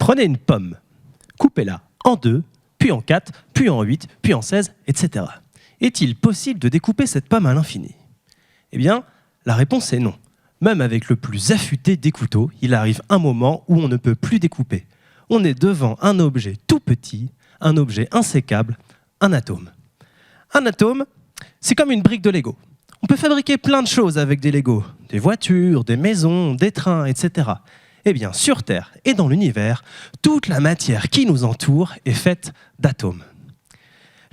Prenez une pomme, coupez-la en 2, puis en 4, puis en 8, puis en 16, etc. Est-il possible de découper cette pomme à l'infini? Eh bien, la réponse est non. Même avec le plus affûté des couteaux, il arrive un moment où on ne peut plus découper. On est devant un objet tout petit, un objet insécable, un atome. Un atome, c'est comme une brique de Lego. On peut fabriquer plein de choses avec des Legos, des voitures, des maisons, des trains, etc. Eh bien, sur Terre et dans l'univers, toute la matière qui nous entoure est faite d'atomes.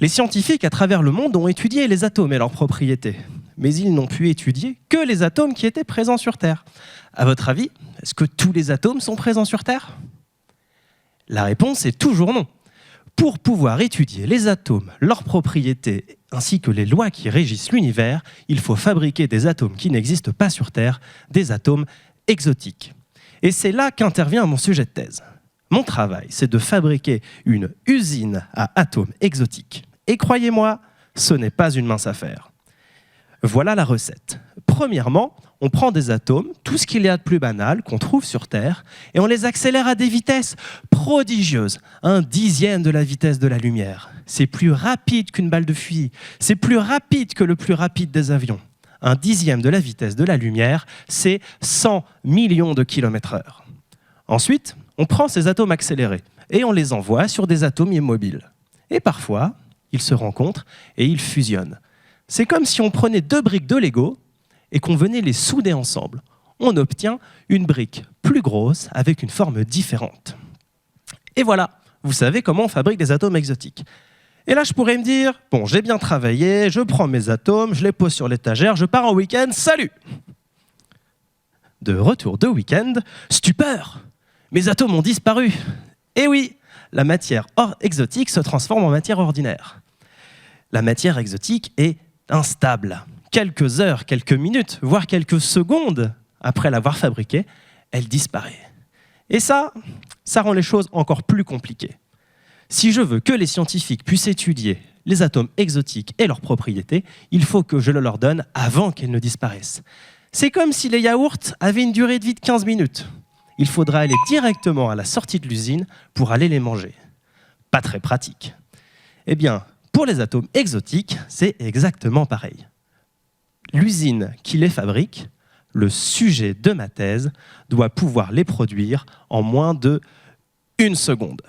Les scientifiques à travers le monde ont étudié les atomes et leurs propriétés, mais ils n'ont pu étudier que les atomes qui étaient présents sur Terre. À votre avis, est-ce que tous les atomes sont présents sur Terre? La réponse est toujours non. Pour pouvoir étudier les atomes, leurs propriétés, ainsi que les lois qui régissent l'univers, il faut fabriquer des atomes qui n'existent pas sur Terre, des atomes exotiques. Et c'est là qu'intervient mon sujet de thèse. Mon travail, c'est de fabriquer une usine à atomes exotiques. Et croyez-moi, ce n'est pas une mince affaire. Voilà la recette. Premièrement, on prend des atomes, tout ce qu'il y a de plus banal qu'on trouve sur Terre, et on les accélère à des vitesses prodigieuses, 1/10 de la vitesse de la lumière. C'est plus rapide qu'une balle de fusil, c'est plus rapide que le plus rapide des avions. 1/10 de la vitesse de la lumière, c'est 100 millions de km/h. Ensuite, on prend ces atomes accélérés et on les envoie sur des atomes immobiles. Et parfois, ils se rencontrent et ils fusionnent. C'est comme si on prenait 2 briques de Lego et qu'on venait les souder ensemble. On obtient une brique plus grosse avec une forme différente. Et voilà, vous savez comment on fabrique des atomes exotiques. Et là, je pourrais me dire, bon, j'ai bien travaillé, je prends mes atomes, je les pose sur l'étagère, je pars en week-end, salut! De retour de week-end, stupeur! Mes atomes ont disparu. Et oui, la matière exotique se transforme en matière ordinaire. La matière exotique est instable. Quelques heures, quelques minutes, voire quelques secondes après l'avoir fabriquée, elle disparaît. Et ça rend les choses encore plus compliquées. Si je veux que les scientifiques puissent étudier les atomes exotiques et leurs propriétés, il faut que je le leur donne avant qu'elles ne disparaissent. C'est comme si les yaourts avaient une durée de vie de 15 minutes. Il faudra aller directement à la sortie de l'usine pour aller les manger. Pas très pratique. Eh bien, pour les atomes exotiques, c'est exactement pareil. L'usine qui les fabrique, le sujet de ma thèse, doit pouvoir les produire en moins de 1 seconde.